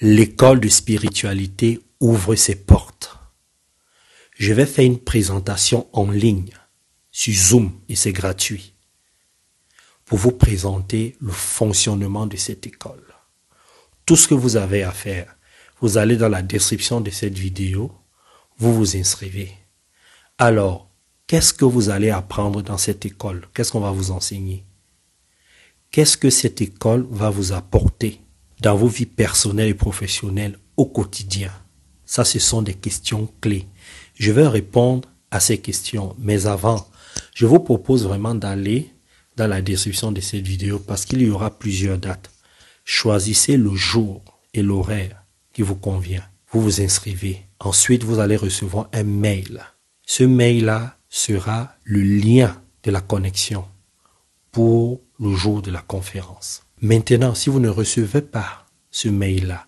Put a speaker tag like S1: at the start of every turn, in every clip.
S1: L'école de spiritualité ouvre ses portes. Je vais faire une présentation en ligne sur Zoom et c'est gratuit pour vous présenter le fonctionnement de cette école. Tout ce que vous avez à faire, vous allez dans la description de cette vidéo, vous vous inscrivez. Alors, qu'est-ce que vous allez apprendre dans cette école? Qu'est-ce qu'on va vous enseigner? Qu'est-ce que cette école va vous apporter dans vos vies personnelles et professionnelles au quotidien? Ça, ce sont des questions clés. Je vais répondre à ces questions, mais avant, je vous propose vraiment d'aller dans la description de cette vidéo parce qu'il y aura plusieurs dates. Choisissez le jour et l'horaire qui vous convient. Vous vous inscrivez. Ensuite, vous allez recevoir un mail. Ce mail-là sera le lien de la connexion pour le jour de la conférence. Maintenant, si vous ne recevez pas ce mail-là,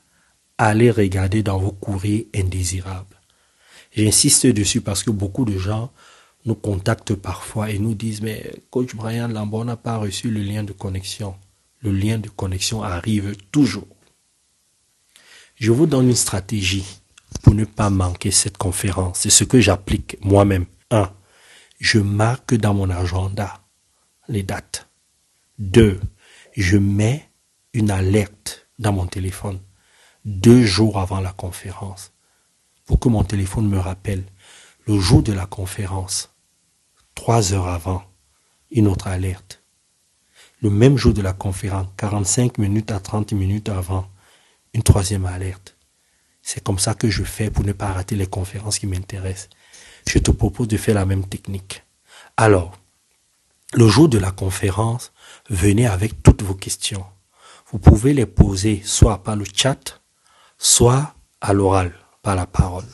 S1: allez regarder dans vos courriers indésirables. J'insiste dessus parce que beaucoup de gens nous contactent parfois et nous disent « Mais coach Brian Lambo n'a pas reçu le lien de connexion. » Le lien de connexion arrive toujours. Je vous donne une stratégie pour ne pas manquer cette conférence. C'est ce que j'applique moi-même. 1. Je marque dans mon agenda les dates. 2. Je mets une alerte dans mon téléphone 2 jours avant la conférence pour que mon téléphone me rappelle le jour de la conférence, 3 heures avant, une autre alerte. Le même jour de la conférence, 45 minutes à 30 minutes avant, une 3e alerte. C'est comme ça que je fais pour ne pas rater les conférences qui m'intéressent. Je te propose de faire la même technique. Alors, le jour de la conférence, venez avec toutes vos questions. Vous pouvez les poser soit par le chat, soit à l'oral, par la parole.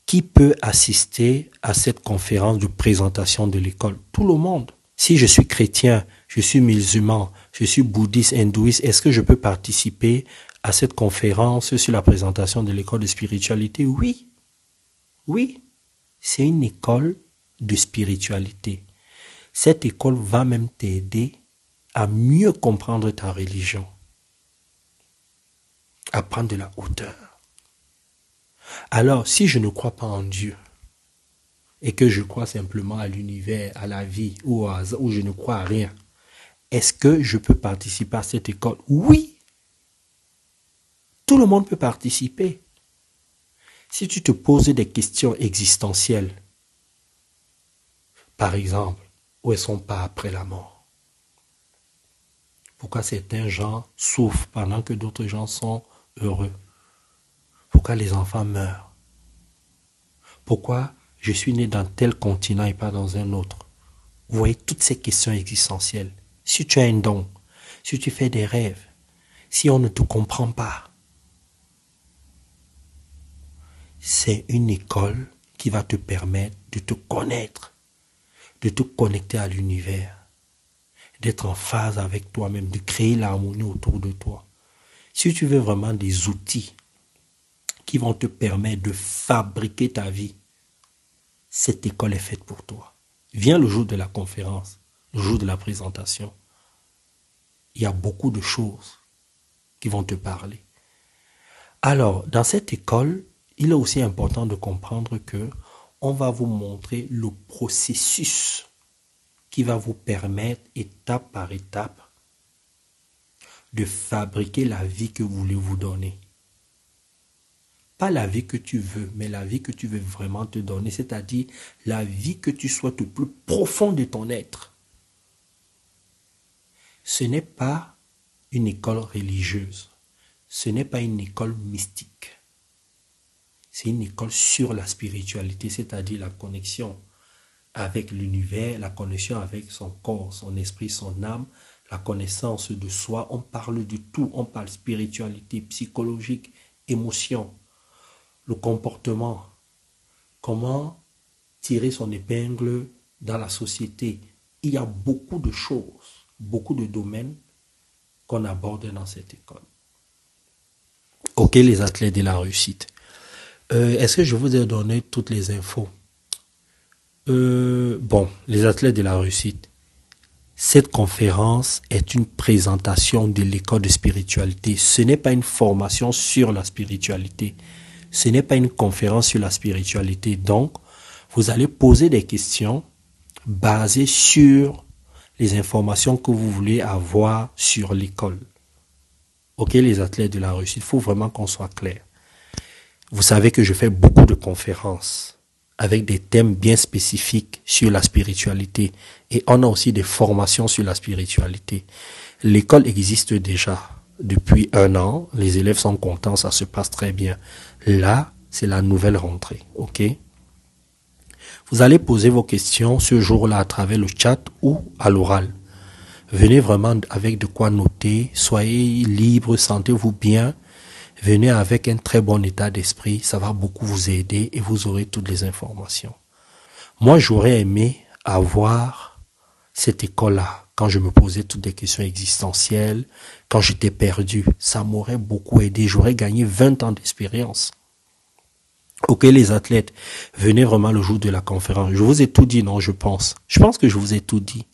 S1: Qui peut assister à cette conférence de présentation de l'école? Tout le monde. Si je suis chrétien, je suis musulman, je suis bouddhiste, hindouiste, est-ce que je peux participer à cette conférence sur la présentation de l'école de spiritualité? Oui. Oui. C'est une école de spiritualité. Cette école va même t'aider à mieux comprendre ta religion, à prendre de la hauteur. Alors, si je ne crois pas en Dieu, et que je crois simplement à l'univers, à la vie, ou je ne crois à rien, est-ce que je peux participer à cette école? Oui. Tout le monde peut participer. Si tu te poses des questions existentielles, par exemple, où est son pas après la mort? Pourquoi certains gens souffrent pendant que d'autres gens sont heureux? Pourquoi les enfants meurent? Pourquoi je suis né dans tel continent et pas dans un autre? Vous voyez toutes ces questions existentielles. Si tu as un don, si tu fais des rêves, si on ne te comprend pas, c'est une école qui va te permettre de te connaître, de te connecter à l'univers, d'être en phase avec toi-même, de créer l'harmonie autour de toi. Si tu veux vraiment des outils qui vont te permettre de fabriquer ta vie, cette école est faite pour toi. Viens le jour de la conférence, le jour de la présentation. Il y a beaucoup de choses qui vont te parler. Alors, dans cette école, il est aussi important de comprendre que on va vous montrer le processus qui va vous permettre, étape par étape, de fabriquer la vie que vous voulez vous donner. Pas la vie que tu veux, mais la vie que tu veux vraiment te donner, c'est-à-dire la vie que tu souhaites au plus profond de ton être. Ce n'est pas une école religieuse, ce n'est pas une école mystique. C'est une école sur la spiritualité, c'est-à-dire la connexion avec l'univers, la connexion avec son corps, son esprit, son âme, la connaissance de soi. On parle de tout, on parle spiritualité, psychologique, émotion, le comportement, comment tirer son épingle dans la société. Il y a beaucoup de choses, beaucoup de domaines qu'on aborde dans cette école. Ok, les athlètes de la réussite. Est-ce que je vous ai donné toutes les infos? Bon, les athlètes de la réussite. Cette conférence est une présentation de l'école de spiritualité. Ce n'est pas une formation sur la spiritualité. Ce n'est pas une conférence sur la spiritualité. Donc, vous allez poser des questions basées sur les informations que vous voulez avoir sur l'école. Ok, les athlètes de la réussite, il faut vraiment qu'on soit clair. Vous savez que je fais beaucoup de conférences avec des thèmes bien spécifiques sur la spiritualité. Et on a aussi des formations sur la spiritualité. L'école existe déjà depuis 1 an. Les élèves sont contents, ça se passe très bien. Là, c'est la nouvelle rentrée. Ok? Vous allez poser vos questions ce jour-là à travers le chat ou à l'oral. Venez vraiment avec de quoi noter. Soyez libre, sentez-vous bien. Venez avec un très bon état d'esprit. Ça va beaucoup vous aider et vous aurez toutes les informations. Moi, j'aurais aimé avoir cette école-là quand je me posais toutes les questions existentielles, quand j'étais perdu. Ça m'aurait beaucoup aidé. J'aurais gagné 20 ans d'expérience. Ok, les athlètes, venez vraiment le jour de la conférence. Je vous ai tout dit, non, je pense. Je pense que je vous ai tout dit.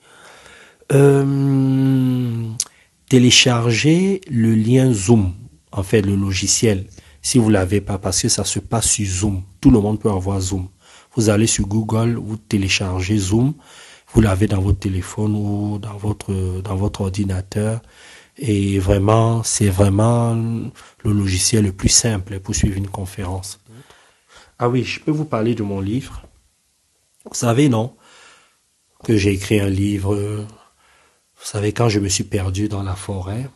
S1: Téléchargez le lien Zoom, en fait, le logiciel, si vous l'avez pas, parce que ça se passe sur Zoom. Tout le monde peut avoir Zoom. Vous allez sur Google, vous téléchargez Zoom, vous l'avez dans votre téléphone ou dans votre ordinateur. Et vraiment, c'est vraiment le logiciel le plus simple pour suivre une conférence. Ah oui, je peux vous parler de mon livre. Vous savez, non, que j'ai écrit un livre. Vous savez, quand je me suis perdu dans la forêt,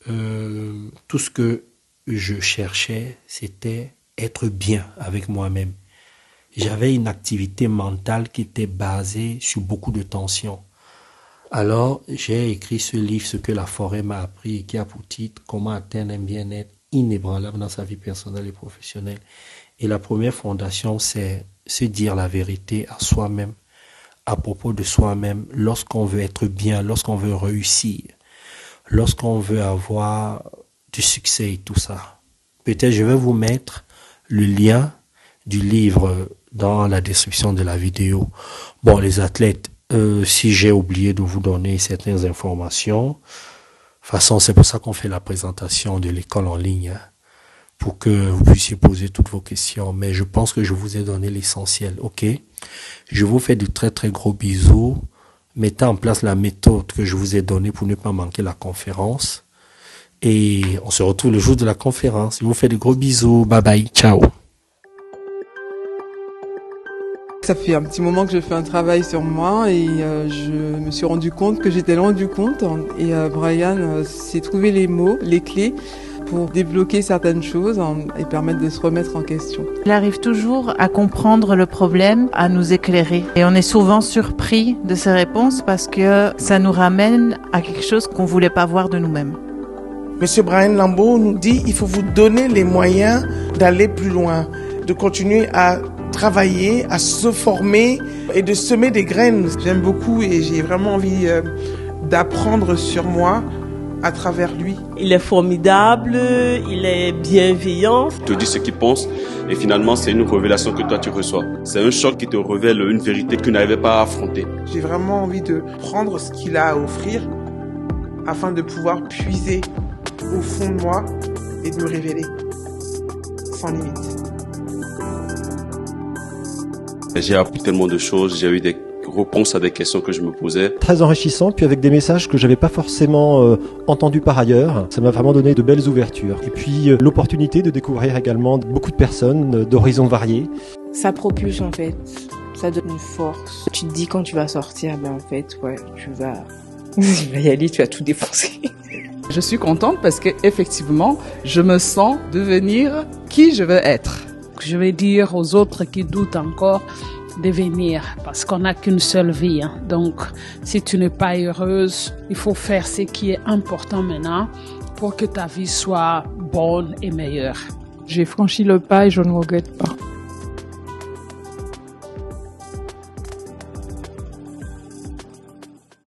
S1: tout ce que je cherchais, c'était être bien avec moi-même. J'avais une activité mentale qui était basée sur beaucoup de tensions. Alors, j'ai écrit ce livre, Ce que la forêt m'a appris, et qui a pour titre « Comment atteindre un bien-être inébranlable dans sa vie personnelle et professionnelle ». Et la première fondation, c'est se dire la vérité à soi-même, à propos de soi-même, lorsqu'on veut être bien, lorsqu'on veut réussir, lorsqu'on veut avoir du succès et tout ça. Peut-être je vais vous mettre le lien du livre dans la description de la vidéo. Bon, les athlètes, si j'ai oublié de vous donner certaines informations, de toute façon, c'est pour ça qu'on fait la présentation de l'école en ligne, hein, pour que vous puissiez poser toutes vos questions. Mais je pense que je vous ai donné l'essentiel, ok? Je vous fais de très très gros bisous. Mettez en place la méthode que je vous ai donnée pour ne pas manquer la conférence. Et on se retrouve le jour de la conférence. Je vous fais de gros bisous. Bye bye. Ciao.
S2: Ça fait un petit moment que je fais un travail sur moi et je me suis rendu compte que j'étais loin du compte. Et Brian s'est trouvé les mots, les clés pour débloquer certaines choses et permettre de se remettre en question.
S3: Il arrive toujours à comprendre le problème, à nous éclairer. Et on est souvent surpris de ses réponses parce que ça nous ramène à quelque chose qu'on voulait pas voir de nous-mêmes.
S4: Monsieur Brian Lambeau nous dit il faut vous donner les moyens d'aller plus loin, de continuer à travailler, à se former et de semer des graines.
S2: J'aime beaucoup et j'ai vraiment envie d'apprendre sur moi à travers lui.
S5: Il est formidable, il est bienveillant.
S6: Il te dit ce qu'il pense et finalement c'est une révélation que toi tu reçois. C'est un choc qui te révèle une vérité que tu n'arrivais pas à affronter.
S2: J'ai vraiment envie de prendre ce qu'il a à offrir afin de pouvoir puiser au fond de moi et de me révéler sans limite.
S6: J'ai appris tellement de choses, j'ai eu des réponses à des questions que je me posais.
S7: Très enrichissant, puis avec des messages que j'avais pas forcément entendus par ailleurs. Ça m'a vraiment donné de belles ouvertures. Et puis l'opportunité de découvrir également beaucoup de personnes d'horizons variés.
S8: Ça propulse en fait, ça donne une force. Tu te dis quand tu vas sortir, ben en fait, ouais, tu vas y aller, tu vas tout défoncer.
S9: Je suis contente parce que effectivement, je me sens devenir qui je veux être.
S10: Je vais dire aux autres qui doutent encore de venir parce qu'on n'a qu'une seule vie. Hein. Donc, si tu n'es pas heureuse, il faut faire ce qui est important maintenant pour que ta vie soit bonne et meilleure.
S11: J'ai franchi le pas et je ne regrette pas.